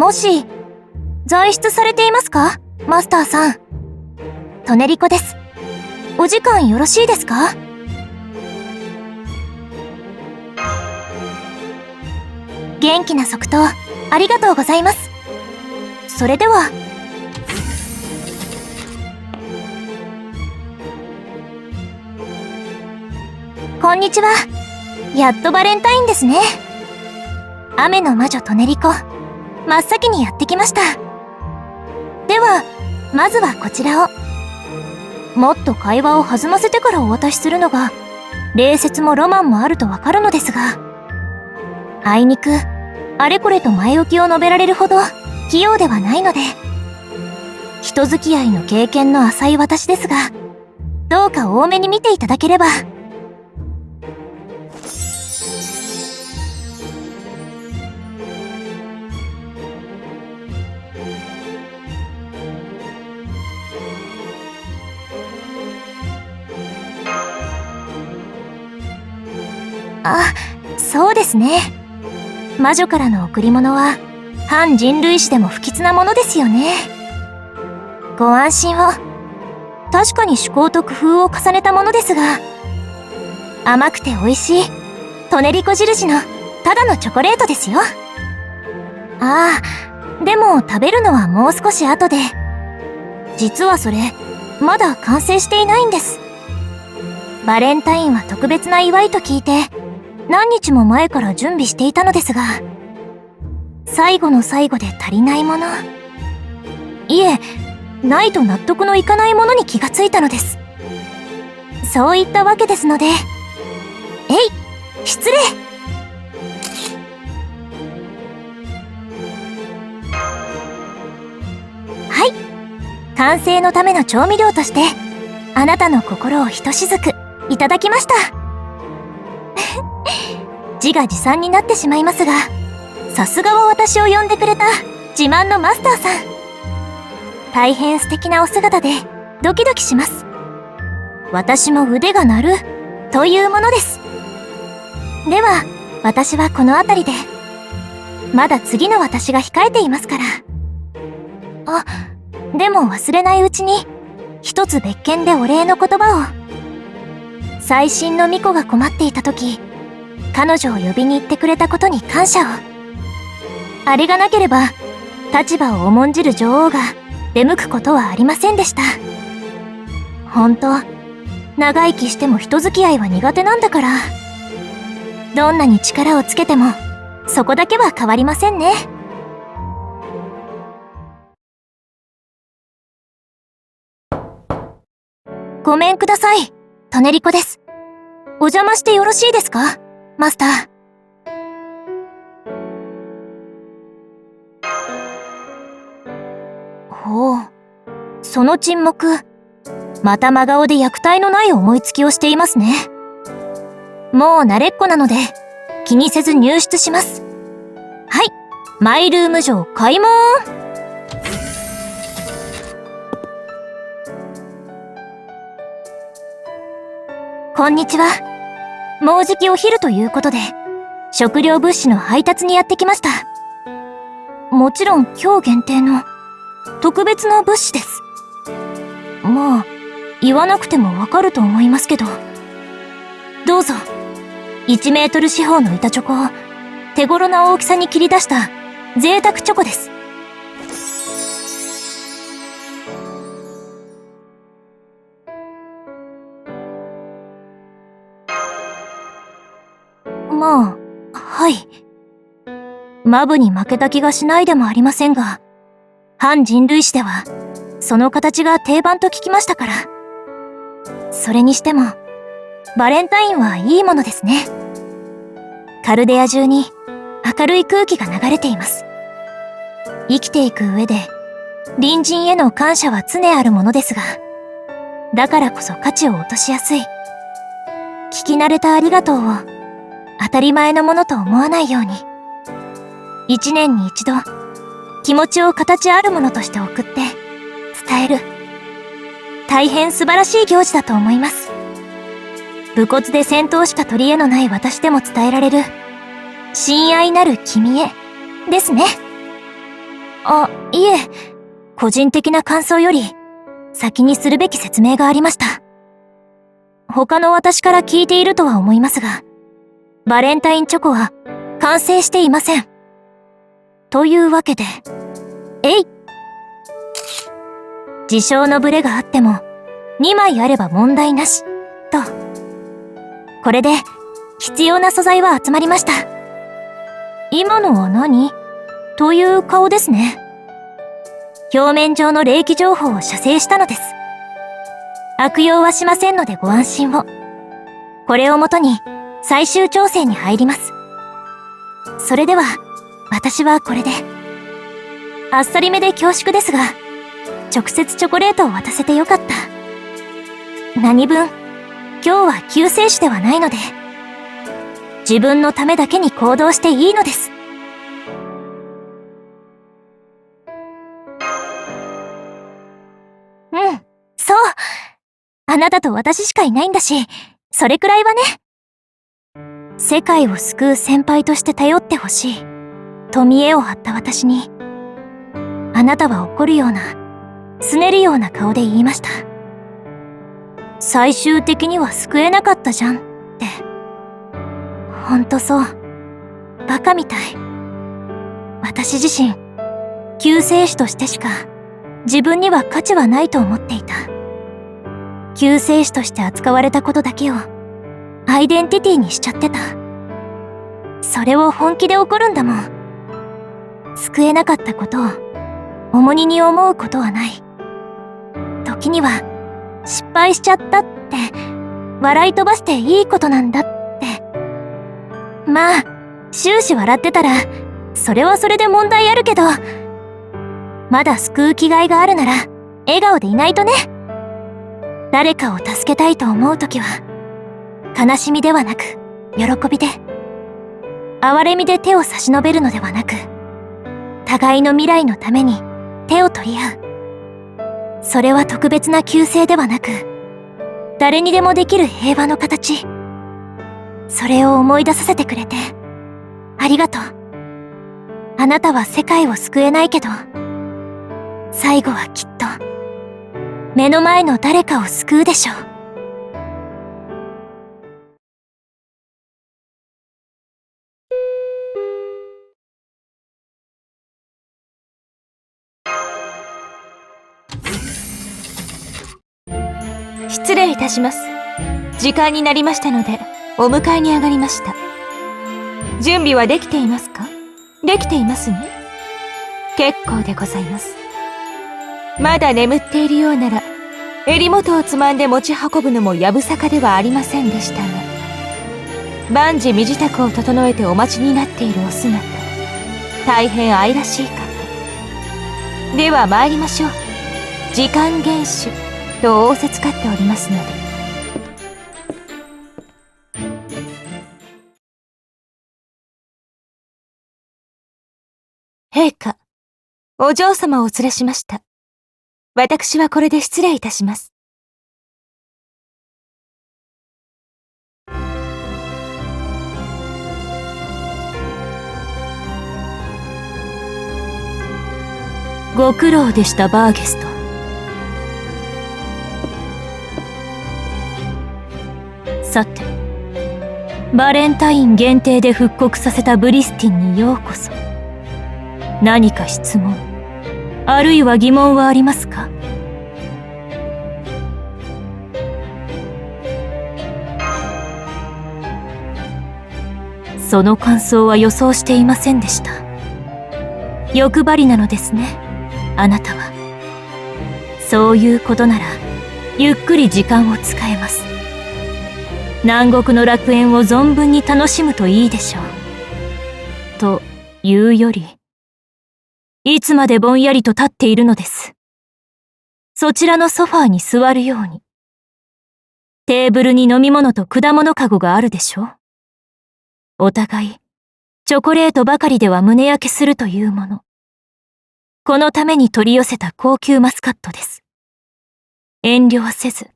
もし、在室されていますか？マスターさん。トネリコです。お時間よろしいですか？元気な即答、ありがとうございます。それでは。こんにちは。やっとバレンタインですね。雨の魔女トネリコ、真っ先にやってきました。では、まずはこちらを。もっと会話を弾ませてからお渡しするのが、礼節もロマンもあるとわかるのですが、あいにく、あれこれと前置きを述べられるほど器用ではないので、人付き合いの経験の浅い私ですが、どうか多めに見ていただければ。あ、そうですね。魔女からの贈り物は、反人類史でも不吉なものですよね。ご安心を。確かに趣向と工夫を重ねたものですが、甘くて美味しい、トネリコ印の、ただのチョコレートですよ。ああ、でも食べるのはもう少し後で。実はそれ、まだ完成していないんです。バレンタインは特別な祝いと聞いて、何日も前から準備していたのですが、最後の最後で足りないもの。いえ、ないと納得のいかないものに気がついたのです。そういったわけですので、失礼。はい。完成のための調味料として、あなたの心をひとしずくいただきました。自画自賛になってしまいますが、さすがは私を呼んでくれた自慢のマスターさん。大変素敵なお姿でドキドキします。私も腕が鳴るというものです。では、私はこの辺りで。まだ次の私が控えていますから。あ、でも忘れないうちに、一つ別件でお礼の言葉を。最新の巫女が困っていた時、彼女を呼びに行ってくれたことに感謝を。あれがなければ、立場を重んじる女王が出向くことはありませんでした。本当、長生きしても人付き合いは苦手なんだから。どんなに力をつけても、そこだけは変わりませんね。ごめんください。トネリコです。お邪魔してよろしいですか？マスター。ほう。その沈黙。また真顔で虐待のない思いつきをしていますね。もう慣れっこなので、気にせず入室します。はい。マイルーム城開門。こんにちは。もうじきお昼ということで、食料物資の配達にやってきました。もちろん今日限定の特別な物資です。まあ、言わなくてもわかると思いますけど。どうぞ、1メートル四方の板チョコを手頃な大きさに切り出した贅沢チョコです。まあ、はい。マブに負けた気がしないでもありませんが、反人類史では、その形が定番と聞きましたから。それにしても、バレンタインはいいものですね。カルデア中に明るい空気が流れています。生きていく上で、隣人への感謝は常あるものですが、だからこそ価値を落としやすい。聞き慣れたありがとうを、当たり前のものと思わないように。1年に一度、気持ちを形あるものとして送って、伝える。大変素晴らしい行事だと思います。武骨で戦闘しか取り柄のない私でも伝えられる、親愛なる君へ、ですね。いえ、個人的な感想より、先にするべき説明がありました。他の私から聞いているとは思いますが、バレンタインチョコは完成していません。というわけで、事象のブレがあっても、2枚あれば問題なし、と。これで、必要な素材は集まりました。今のは何？という顔ですね。表面上の霊気情報を写生したのです。悪用はしませんのでご安心を。これをもとに最終調整に入ります。それでは、私はこれで。あっさりめで恐縮ですが、直接チョコレートを渡せてよかった。何分、今日は救世主ではないので、自分のためだけに行動していいのです。そう。あなたと私しかいないんだし、それくらいはね。世界を救う先輩として頼ってほしい、と見栄を張った私に、あなたは怒るような、拗ねるような顔で言いました。最終的には救えなかったじゃん、って。ほんとそう。バカみたい。私自身、救世主としてしか、自分には価値はないと思っていた。救世主として扱われたことだけをアイデンティティにしちゃってた。それを本気で怒るんだもん。救えなかったことを重荷に思うことはない。時には失敗しちゃったって笑い飛ばしていいことなんだって。まあ、終始笑ってたらそれはそれで問題あるけど、まだ救う気概があるなら笑顔でいないとね。誰かを助けたいと思うときは、悲しみではなく、喜びで、哀れみで手を差し伸べるのではなく、互いの未来のために手を取り合う。それは特別な救世ではなく、誰にでもできる平和の形。それを思い出させてくれて、ありがとう。あなたは世界を救えないけど、最後はきっと、目の前の誰かを救うでしょう。失礼いたします。時間になりましたので、お迎えに上がりました。準備はできていますか？できていますね。結構でございます。まだ眠っているようなら、襟元をつまんで持ち運ぶのもやぶさかではありませんでしたが、万事身支度を整えてお待ちになっているお姿、大変愛らしいかと。では参りましょう。時間厳守と仰せつかっておりますので。陛下、お嬢様をお連れしました。私はこれで失礼いたします。ご苦労でしたバーゲスト。さて、バレンタイン限定で復刻させたブリスティンにようこそ。何か質問、あるいは疑問はありますか？その感想は予想していませんでした。欲張りなのですね、あなたは。そういうことなら、ゆっくり時間を使えます。南国の楽園を存分に楽しむといいでしょう。というより、いつまでぼんやりと立っているのです。そちらのソファーに座るように。テーブルに飲み物と果物かごがあるでしょう。お互い、チョコレートばかりでは胸焼けするというもの。このために取り寄せた高級マスカットです。遠慮はせず、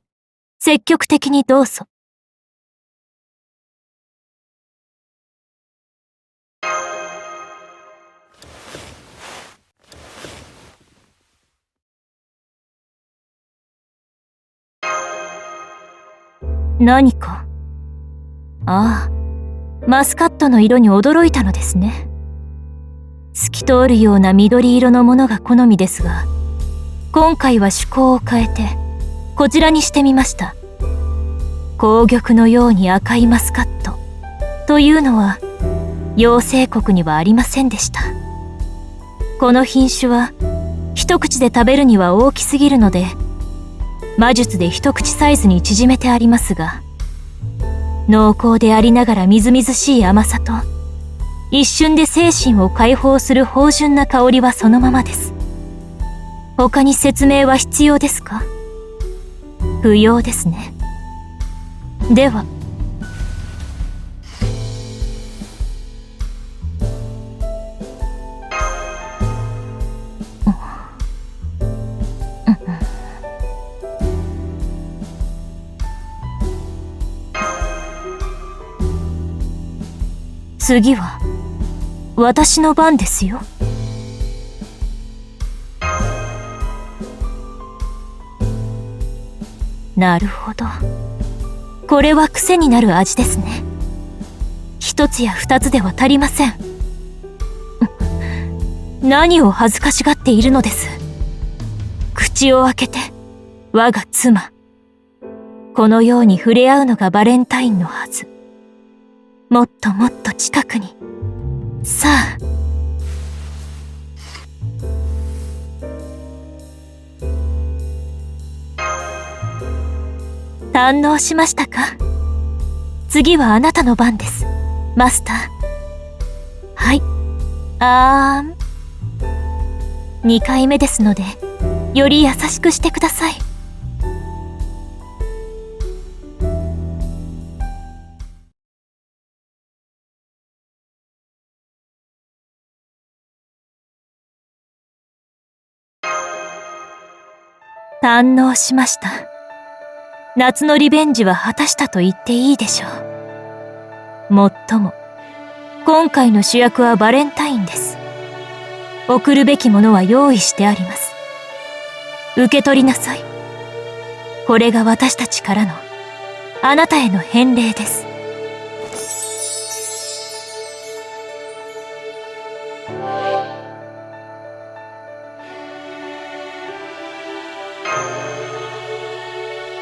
積極的にどうぞ。何か。ああ、マスカットの色に驚いたのですね。透き通るような緑色のものが好みですが、今回は趣向を変えてこちらにしてみました。紅玉のように赤いマスカットというのは妖精国にはありませんでした。この品種は一口で食べるには大きすぎるので、魔術で一口サイズに縮めてありますが、濃厚でありながらみずみずしい甘さと、一瞬で精神を解放する芳醇な香りはそのままです。他に説明は必要ですか？不要ですね。では。次は私の番ですよ。なるほど。これは癖になる味ですね。一つや二つでは足りません。何を恥ずかしがっているのです。口を開けて、我が妻。このように触れ合うのがバレンタインのはず。もっともっと近くに。さあ。堪能しましたか？次はあなたの番です、マスター。はい。2回目ですので、より優しくしてください。堪能しました。夏のリベンジは果たしたと言っていいでしょう。もっとも、今回の主役はバレンタインです。贈るべきものは用意してあります。受け取りなさい。これが私たちからの、あなたへの返礼です。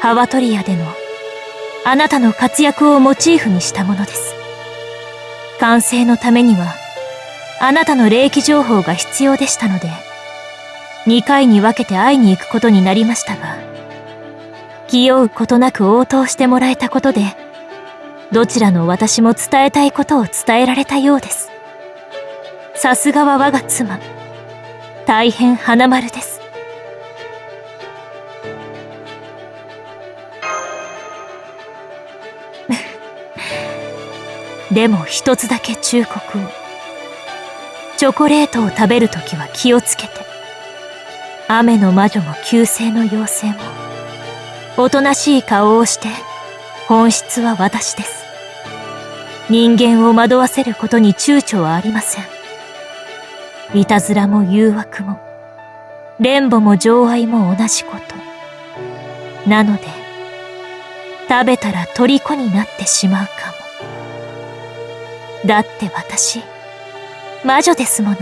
ハワトリアでのあなたの活躍をモチーフにしたものです。完成のためにはあなたの霊気情報が必要でしたので、2回に分けて会いに行くことになりましたが、気負うことなく応答してもらえたことで、どちらの私も伝えたいことを伝えられたようです。さすがは我が妻、大変花丸です。でも一つだけ忠告を。チョコレートを食べるときは気をつけて。雨の魔女も旧姓の妖精も、おとなしい顔をして、本質は私です。人間を惑わせることに躊躇はありません。いたずらも誘惑も、連母も情愛も同じこと。なので、食べたら虜になってしまうかも。だって私、魔女ですもの。